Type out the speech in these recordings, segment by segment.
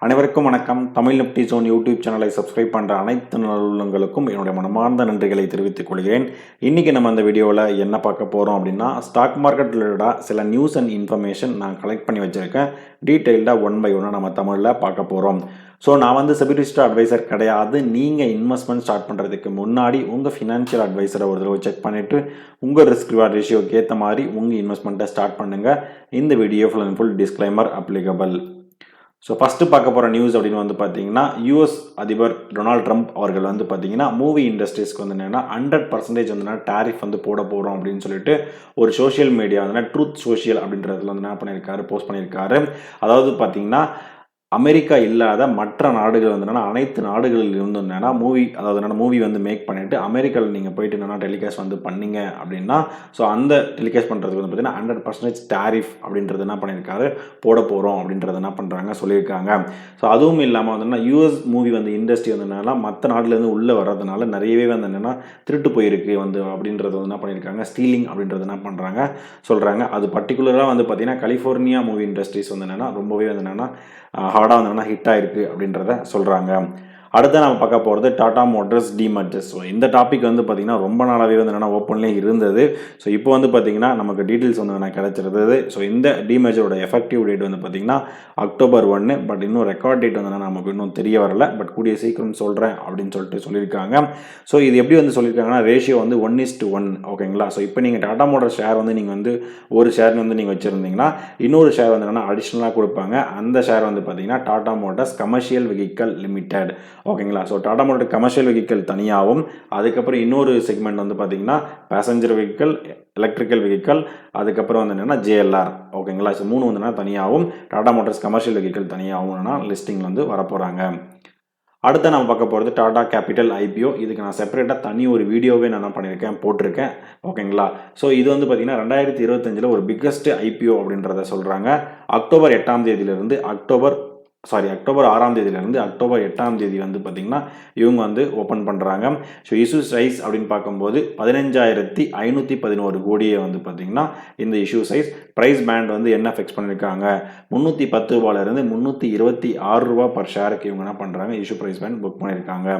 அனைவருக்கும் வணக்கம். Tamil Nifty zone YouTube சேனலை சப்ஸ்கிரைப் பண்ணுற அனைத்து நல்லுள்ளங்களுக்கும் என்னுடைய மனமார்ந்த நன்றிகளை தெரிவித்துக் கொள்கிறேன். இன்றைக்கி நம்ம அந்த வீடியோவில் என்ன பார்க்க போகிறோம் அப்படின்னா, ஸ்டாக் மார்க்கெட் ரிலேட்டடாக சில நியூஸ் அண்ட் இன்ஃபர்மேஷன் நான் கலெக்ட் பண்ணி வச்சுருக்கேன். டீட்டெயில்டாக ஒன் பை ஒன்னாக நம்ம தமிழில் பார்க்க போகிறோம். ஸோ நான் வந்து செபிலிஸ்ட் அட்வைசர் கிடையாது. நீங்கள் இன்வெஸ்ட்மெண்ட் ஸ்டார்ட் பண்ணுறதுக்கு முன்னாடி உங்கள் ஃபினான்ஷியல் அட்வைசரை ஒரு தடவை செக் பண்ணிவிட்டு உங்கள் ரிஸ்க் ரிவார்ட் ரேஷியோக்கு ஏற்ற மாதிரி உங்கள் இன்வெஸ்ட்மெண்ட்டை ஸ்டார்ட் பண்ணுங்கள். இந்த video full and full disclaimer applicable. So first பார்க்க போகிற நியூஸ் அப்படின்னு வந்து பார்த்தீங்கன்னா, யூஎஸ் அதிபர் டொனால்ட் ட்ரம்ப் அவர்கள் வந்து பார்த்தீங்கன்னா மூவி இண்டஸ்ட்ரீஸ்க்கு வந்து என்னென்னா 100% வந்து டேரிஃப் வந்து போட போகிறோம் அப்படின்னு சொல்லிட்டு ஒரு சோஷியல் மீடியா வந்து ட்ரூத் சோஷியல் அப்படின்றதுல வந்து என்ன பண்ணியிருக்காரு, போஸ்ட் பண்ணியிருக்காரு. அதாவது பார்த்தீங்கன்னா, அமெரிக்கா இல்லாத மற்ற நாடுகள் வந்து என்னென்னா அனைத்து நாடுகளில் இருந்து என்னென்னா மூவி வந்து மேக் பண்ணிவிட்டு அமெரிக்காவில் நீங்கள் போயிட்டு என்னென்னா டெலிகாஸ்ட் வந்து பண்ணீங்க அப்படின்னா, ஸோ அந்த டெலிகாஸ்ட் பண்ணுறதுக்கு வந்து பார்த்தீங்கன்னா 100% டேரிஃப் அப்படின்றது என்ன பண்ணியிருக்காரு, போட போகிறோம் அப்படின்றது என்ன பண்ணுறாங்க சொல்லியிருக்காங்க. ஸோ அதுவும் இல்லாமல் வந்து யூஎஸ் மூவி வந்து இண்டஸ்ட்ரி வந்து என்னென்னா மற்ற நாட்டிலேருந்து உள்ளே வர்றதுனால நிறையவே வந்து என்னென்னா திருட்டு போயிருக்கு வந்து அப்படின்றது வந்து என்ன பண்ணியிருக்காங்க, ஸ்டீலிங் அப்படின்றது என்ன பண்ணுறாங்க சொல்கிறாங்க. அது பர்டிகுலராக வந்து பார்த்தீங்கன்னா கலிஃபோர்னியா மூவி இண்டஸ்ட்ரீஸ் வந்து என்னென்னா ரொம்பவே வந்து என்னென்னா ஹார்டாக வந்து ஹிட் ஆகிருக்கு அப்படின்றத சொல்கிறாங்க. அடுத்து நம்ம பார்க்க போகிறது டாடா மோட்டர்ஸ் டிமர்ஜர்ஸ். ஸோ இந்த டாபிக் வந்து பார்த்திங்கன்னா ரொம்ப நாளாகவே வந்து என்னென்னா ஓப்பன்லேயே இருந்தது. ஸோ இப்போ வந்து பார்த்திங்கன்னா நமக்கு டீட்டெயில்ஸ் வந்து என்ன கிடச்சிருந்தது. ஸோ இந்த டிமர்ஜரோட எஃபெக்டிவ் டேட் வந்து பார்த்திங்கன்னா அக்டோபர் 1. பட் இன்னும் ரெக்கார்ட் டேட் வந்து நமக்கு இன்னும் தெரிய வரல. பட் கூடிய சீக்கிரம் சொல்கிறேன் அப்படின்னு சொல்லியிருக்காங்க. ஸோ இது எப்படி வந்து சொல்லியிருக்காங்கன்னா, ரேஷியோ வந்து 1:1. ஓகேங்களா. ஸோ இப்போ நீங்கள் டாடா மோட்டர் ஷேர் வந்து நீங்கள் வந்து ஒரு ஷேர் வந்து நீங்கள் வச்சுருந்தீங்கன்னா இன்னொரு ஷேர் வந்து என்னென்னா அடிஷ்னலாக கொடுப்பாங்க. அந்த ஷேர் வந்து பார்த்திங்கன்னா Tata motors commercial vehicle limited. ஓகேங்களா. So Tata motor commercial vehicle தனியாகவும், அதுக்கப்புறம் இன்னொரு செக்மெண்ட் வந்து பார்த்தீங்கன்னா பேசஞ்சர் வெஹிக்கல், எலக்ட்ரிக்கல் வெஹிக்கல், அதுக்கப்புறம் வந்து என்னென்னா ஜேஎல்ஆர். ஓகேங்களா. ஸோ 3 வந்து தனியாகவும், டாடா மோட்டர்ஸ் கமர்ஷியல் வெஹிக்கல் தனியாகவும் லிஸ்டிங் வந்து வரப்போகிறாங்க. அடுத்து நம்ம பார்க்க போகிறது டாடா கேபிட்டல் ஐபிஓ. இதுக்கு நான் செப்பரேட்டாக தனி ஒரு வீடியோவே நான் போட்டிருக்கேன். ஓகேங்களா. ஸோ இது வந்து பார்த்தீங்கன்னா 2025 ஒரு பிக்கஸ்ட் ஐபிஓ அப்படின்றத சொல்கிறாங்க. அக்டோபர் 8ஆம் தேதியிலிருந்து அக்டோபர் 6ஆம் தேதியிலிருந்து அக்டோபர் 8ஆம் தேதி வந்து பார்த்திங்கன்னா இவங்க வந்து ஓப்பன் பண்ணுறாங்க. ஸோ இஷ்யூ சைஸ் அப்படின்னு பார்க்கும்போது 15,511 கோடியை வந்து பார்த்திங்கன்னா இந்த இஷ்யூ சைஸ். ப்ரைஸ் பேண்ட் வந்து என்ன ஃபிக்ஸ் பண்ணியிருக்காங்க, 310 ரூபாயிலிருந்து 326 ரூபா பர் ஷேருக்கு இவங்க என்ன பண்ணுறாங்க இஷ்யூ ப்ரைஸ் பேண்ட் புக் பண்ணியிருக்காங்க.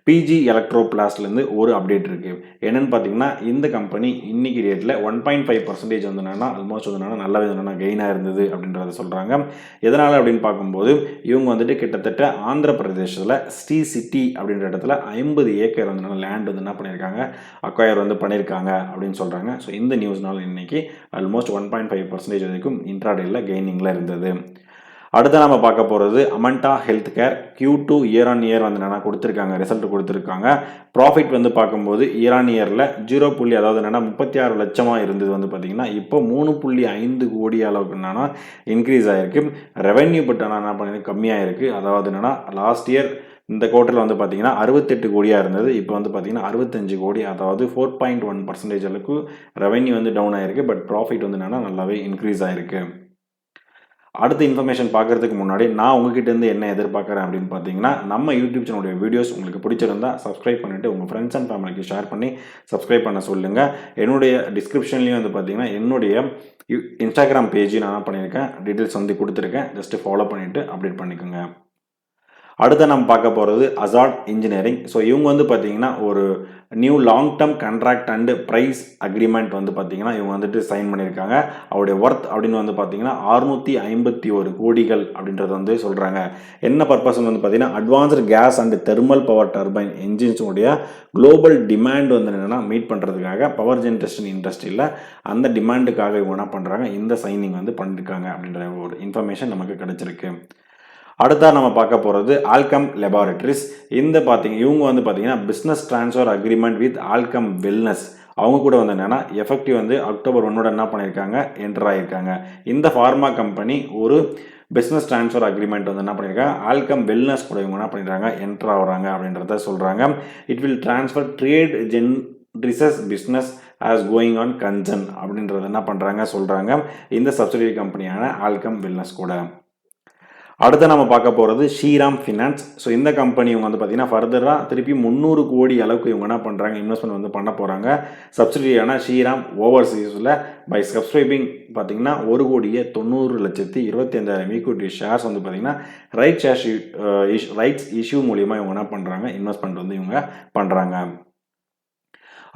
பிஜி எலக்ட்ரோ பிளாஸ்ட்லேருந்து ஒரு அப்டேட் இருக்குது. என்னென்னு பார்த்தீங்கன்னா, இந்த கம்பெனி இன்னைக்கு டேட்டில் 1.5% வந்து என்னென்னா ஆல்மோஸ்ட் வந்து என்னென்னா நல்லாவே என்னென்னா கெயினாக இருந்தது அப்படின்றத சொல்கிறாங்க. எதனால் அப்படின்னு பார்க்கும்போது இவங்க வந்துட்டு கிட்டத்தட்ட ஆந்திர பிரதேசத்தில் ஸ்ரீ சிட்டி அப்படின்ற இடத்துல 50 ஏக்கர் வந்து லேண்ட் வந்து என்ன பண்ணியிருக்காங்க, அக்வயர் வந்து பண்ணியிருக்காங்க அப்படின்னு சொல்கிறாங்க. ஸோ இந்த நியூஸ்னால இன்னைக்கு ஆல்மோஸ்ட் 1.5% வரைக்கும் இன்ட்ராடேயில் கெய்னிங்கில் இருந்தது. அடுத்து நம்ம பார்க்க போகிறது Amanda health care. Q2 year on year வந்து என்னென்னா ரிசல்ட் கொடுத்துருக்காங்க. ப்ராஃபிட் வந்து பார்க்கும்போது இயர் ஆன் இயரில் 0. அதாவது என்னென்னா 36 லட்சமாக இருந்தது வந்து பார்த்திங்கன்னா இப்போ 3.5 கோடி அளவுக்கு என்னென்னா இன்க்ரீஸ் ஆகிருக்கு. ரெவென்யூ பட் ஆனால் என்ன பண்ணி கம்மியாக இருக்குது. அதாவது என்னென்னா லாஸ்ட் இயர் இந்த குவார்ட்டரில் வந்து பார்த்தீங்கன்னா 68 கோடியாக இருந்தது. இப்போ வந்து பார்த்தீங்கன்னா 65 கோடி, அதாவது 4.1% அளவுக்கு ரெவென்யூ வந்து டவுன் ஆகிருக்கு. பட் ப்ராஃபிட் வந்து என்னென்னா நல்லாவே இன்க்ரீஸ் ஆகிருக்கு. அடுத்த இன்ஃபர்மேஷன் பார்க்குறதுக்கு முன்னாடி நான் உங்ககிட்டேருந்து என்ன எதிர்பார்க்குறேன் அப்படின்னு பார்த்தீங்கன்னா, நம்ம யூடியூப் சேனலுடைய வீடியோஸ் உங்களுக்கு பிடிச்சிருந்தா சப்ஸ்கிரைப் பண்ணிவிட்டு உங்கள் ஃப்ரெண்ட்ஸ் அண்ட் ஃபேமிலிக்கு ஷேர் பண்ணி சப்ஸ்கிரைப் பண்ண சொல்லுங்கள். என்னுடைய டிஸ்கிரிப்ஷன்லேயும் வந்து பார்த்தீங்கன்னா என்னுடைய இன்ஸ்டாகிராம் பேஜ் நான் பண்ணியிருக்கேன், டீட்டெயில்ஸ் வந்து கொடுத்துருக்கேன். ஜஸ்ட்டு ஃபாலோ பண்ணிவிட்டு அப்டேட் பண்ணிக்கோங்க. அடுத்து நம்ம பார்க்க போகிறது அசாட் இன்ஜினியரிங். ஸோ இவங்க வந்து பார்த்தீங்கன்னா ஒரு new long term contract and price agreement வந்து பார்த்தீங்கன்னா இவங்க வந்துட்டு சைன் பண்ணியிருக்காங்க. அவருடைய ஒர்த் அப்படின்னு வந்து பார்த்தீங்கன்னா 651 கோடிகள் அப்படின்றது வந்து சொல்கிறாங்க. என்ன பர்பஸ் வந்து பார்த்தீங்கன்னா advanced gas and thermal power turbine என்ஜின்ஸுடைய குளோபல் டிமாண்ட் வந்து என்னென்னா மீட் பண்ணுறதுக்காக பவர் ஜென்ரேஷன் இண்டஸ்ட்ரியில் அந்த டிமாண்டுக்காக இவங்க என்ன பண்ணுறாங்க இந்த சைனிங் வந்து பண்ணியிருக்காங்க அப்படின்ற ஒரு இன்ஃபர்மேஷன் நமக்கு கிடைச்சிருக்கு. அடுத்தா நம்ம பார்க்க போகிறது ஆல்கம் லெபார்டரிஸ். இவங்க வந்து பார்த்தீங்கன்னா business transfer agreement with Alkem wellness. அவங்க கூட வந்து என்னென்னா எஃபெக்டிவ் வந்து அக்டோபர் 1 என்ன பண்ணியிருக்காங்க என்டர் ஆகியிருக்காங்க. இந்த ஃபார்மா கம்பெனி ஒரு பிஸ்னஸ் ட்ரான்ஸ்ஃபர் அக்ரிமெண்ட் வந்து என்ன பண்ணியிருக்காங்க ஆல்கம் வெல்னஸ் கூட இவங்க என்ன பண்ணிடுறாங்க என்டர் ஆகுறாங்க அப்படின்றத சொல்கிறாங்க. It will transfer trade research business as going on concern அப்படின்றத என்ன பண்ணுறாங்க சொல்கிறாங்க இந்த சப்சிடரி கம்பெனியான ஆல்கம் வெல்னஸ் கூட. அடுத்து நம்ம பார்க்க போகிறது ஸ்ரீராம் ஃபினான்ஸ். ஸோ இந்த கம்பெனி இவங்க வந்து பார்த்தீங்கன்னா ஃபர்தராக திருப்பி 300 கோடி அளவுக்கு இவங்க என்ன பண்ணுறாங்க, இன்வெஸ்ட்மெண்ட் வந்து பண்ண போகிறாங்க. சப்சிடியான ஸ்ரீராம் ஓவர்சீஸில் பை சப்ஸ்கிரைபிங் பார்த்தீங்கன்னா 1,90,25,000 ஈக்விட்டி ஷேர்ஸ் வந்து பார்த்தீங்கன்னா ரைட்ஸ் இஷ்யூ மூலியமாக இவங்க என்ன பண்ணுறாங்க, இன்வெஸ்ட்மெண்ட் வந்து இவங்க பண்ணுறாங்க.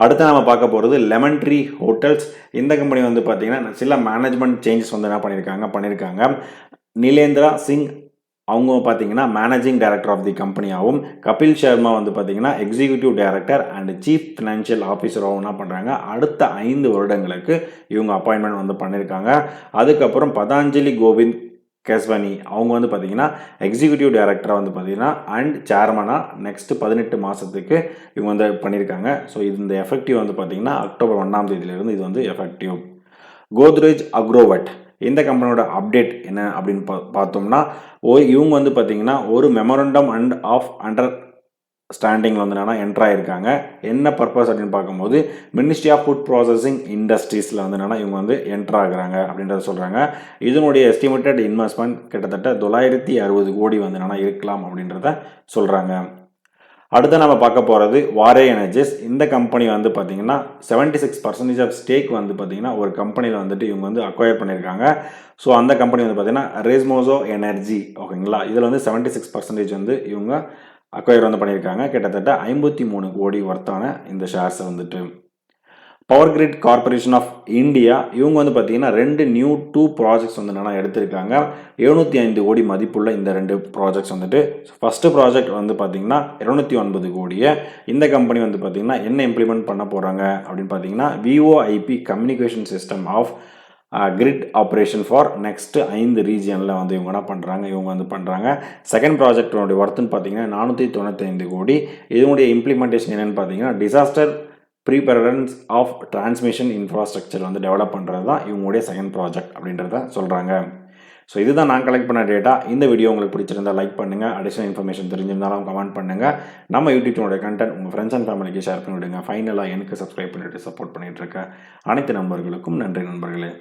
அடுத்து நம்ம பார்க்க போகிறது லெமன் ட்ரீ ஹோட்டல்ஸ். இந்த கம்பெனி வந்து பார்த்தீங்கன்னா சில மேனேஜ்மெண்ட் சேஞ்சஸ் வந்து என்ன பண்ணியிருக்காங்க. நிலேந்திரா சிங் அவங்க பார்த்தீங்கன்னா மேனேஜிங் டைரக்டர் ஆஃப் தி கம்பெனியாகவும், கபில் சர்மா வந்து பார்த்தீங்கன்னா executive director and chief financial ஆஃபீஸராகவும் என்ன பண்ணுறாங்க, அடுத்த 5 வருடங்களுக்கு இவங்க அப்பாயின்மெண்ட் வந்து பண்ணியிருக்காங்க. அதுக்கப்புறம் பதாஞ்சலி கோவிந்த் கேஸ்வானி அவங்க வந்து பார்த்தீங்கன்னா எக்ஸிக்யூட்டிவ் டைரக்டராக வந்து பார்த்தீங்கன்னா அண்ட் சேர்மனாக நெக்ஸ்ட் 18 மாதத்துக்கு இவங்க வந்து பண்ணியிருக்காங்க. ஸோ இந்த எஃபெக்டிவ் வந்து பார்த்தீங்கன்னா அக்டோபர் 1ஆம் தேதியிலிருந்து இது வந்து எஃபெக்டிவ். கோத்ரேஜ் அக்ரோவட் இந்த கம்பெனியோட அப்டேட் என்ன அப்படின்னு பார்த்தோம்னா, இவங்க வந்து பார்த்தீங்கன்னா ஒரு மெமரண்டம் ஆஃப் அண்டர்ஸ்டாண்டிங்கில் வந்து என்னன்னா என்ட்ரு ஆகியிருக்காங்க. என்ன பர்பஸ் அப்படின்னு பார்க்கும்போது மினிஸ்ட்ரி ஆஃப் ஃபுட் ப்ராசஸிங் இண்டஸ்ட்ரீஸில் வந்து என்னன்னா இவங்க வந்து என்ட்ரு ஆகுறாங்க அப்படின்றத சொல்கிறாங்க. இதனுடைய எஸ்டிமேட்டட் இன்வெஸ்ட்மெண்ட் கிட்டத்தட்ட 960 கோடி வந்து என்னன்னா இருக்கலாம் அப்படின்றத சொல்கிறாங்க. அடுத்து நம்ம பார்க்க போகிறது வாரே எனர்ஜிஸ். இந்த கம்பெனி வந்து பார்த்தீங்கன்னா 76% ஆஃப் ஸ்டேக் வந்து பார்த்தீங்கன்னா ஒரு கம்பெனியில் வந்துட்டு இவங்க வந்து அக்வயர் பண்ணியிருக்காங்க. ஸோ அந்த கம்பெனி வந்து பார்த்தீங்கன்னா ரெஸ்மோசோ எனர்ஜி, ஓகேங்களா. இதில் வந்து 76% வந்து இவங்க அக்வயர் வந்து பண்ணியிருக்காங்க. கிட்டத்தட்ட 53 கோடி வர்த்தான இந்த ஷேர்ஸை வந்துட்டு. Power grid corporation of India இவங்க வந்து பார்த்தீங்கன்னா 2 ப்ராஜெக்ட்ஸ் வந்து என்னென்னா எடுத்திருக்காங்க. 705 கோடி மதிப்புள்ள இந்த 2 ப்ராஜெக்ட்ஸ் வந்துட்டு. ஃபஸ்ட்டு ப்ராஜெக்ட் வந்து பார்த்தீங்கன்னா 209 கோடியை இந்த கம்பெனி வந்து பார்த்தீங்கன்னா என்ன இம்ப்ளிமெண்ட் பண்ண போகிறாங்க அப்படின்னு பார்த்தீங்கன்னா VOIP communication system of grid operation for next 5 ரீஜியனில் வந்து இவங்க என்ன பண்ணுறாங்க. செகண்ட் ப்ராஜெக்டோடைய ஒர்த்துன்னு பார்த்தீங்கன்னா 495 கோடி. இதனுடைய இம்ப்ளிமெண்டேஷன் என்னென்னு பார்த்தீங்கன்னா disaster preparedness of transmission infrastructure வந்து டெவலப் பண்ணுறது தான் இவங்களுடைய செகண்ட் ப்ராஜெக்ட் அப்படின்றத சொல்கிறாங்க. ஸோ இதுதான் நான் கலெக்ட் பண்ண டேட்டா. இந்த வீடியோ உங்களுக்கு பிடிச்சிருந்தால் லைக் பண்ணுங்கள். அடிஷனல் இன்ஃபர்மேஷன் தெரிஞ்சிருந்தாலும் கமெண்ட் பண்ணுங்கள். நம்ம யூடியூப்னுடைய கண்டென்ட் உங்கள் ஃப்ரெண்ட்ஸ் அண்ட் ஃபேமிலிக்கு ஷேர் பண்ணிவிடுங்க. ஃபைனலாக எனக்கு சப்ஸ்கிரைப் பண்ணிவிட்டு சப்போர்ட் பண்ணிகிட்டு இருக்க அனைத்து நண்பர்களுக்கும் நன்றி நண்பர்களே.